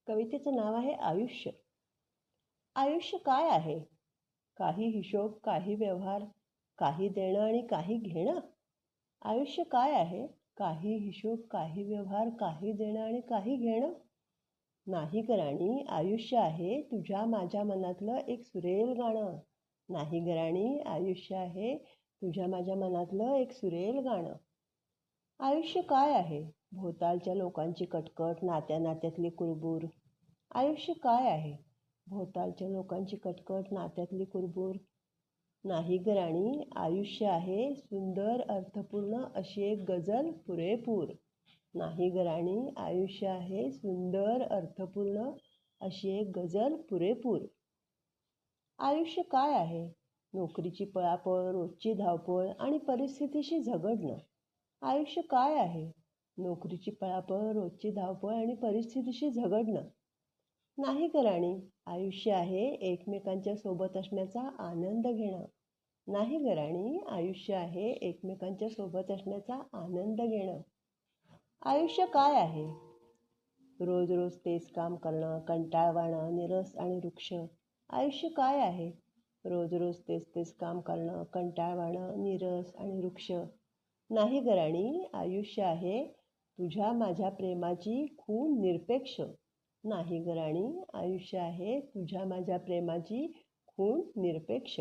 कवितेचं नाव आहे आयुष्य. आयुष्य काय आहे? काही हिशोब, काही व्यवहार, काही देणं आणि काही घेणं. आयुष्य काय आहे? काही हिशोब, काही व्यवहार, काही देणं आणि काही घेणं. नाही ग राणी, आयुष्य आहे तुझ्या माझ्या मनातलं एक सुरेल गाणं. नाही ग राणी, आयुष्य आहे तुझ्या माझ्या मनातलं एक सुरेल गाणं. आयुष्य काय आहे? भोवतालच्या लोकांची कटकट, नात्या नात्यातली कुरबूर. आयुष्य काय आहे? भोवतालच्या लोकांची कटकट, नात्यातली कुरबूर. नाही ग राणी, आयुष्य आहे सुंदर अर्थपूर्ण अशी एक गझल पुरेपूर. नाही ग राणी, आयुष्य आहे सुंदर अर्थपूर्ण अशी एक गझल पुरेपूर. आयुष्य काय आहे? नोकरीची पळापळ, रोजची धावपळ आणि परिस्थितीशी झगडणं. आयुष्य काय आहे? नोकरीची पळापळ, रोजची धावपळ आणि परिस्थितीशी झगडणं. नाही ग राणी, आयुष्य आहे एकमेकांच्या सोबत असण्याचा आनंद घेणं. नाही ग राणी, आयुष्य आहे एकमेकांच्या सोबत असण्याचा आनंद घेणं. आयुष्य काय आहे? रोज रोज तेच काम करणं, कंटाळवाणं, निरस आणि वृक्ष. आयुष्य काय आहे? रोज रोज तेच काम करणं, कंटाळवाणं, निरस आणि वृक्ष. नाही ग राणी, आयुष्य आहे तुझ्या माझ्या प्रेमाची खून निरपेक्ष. नाही ग राणी, आयुष्य आहे तुझ्या माझ्या प्रेमाची खून निरपेक्ष.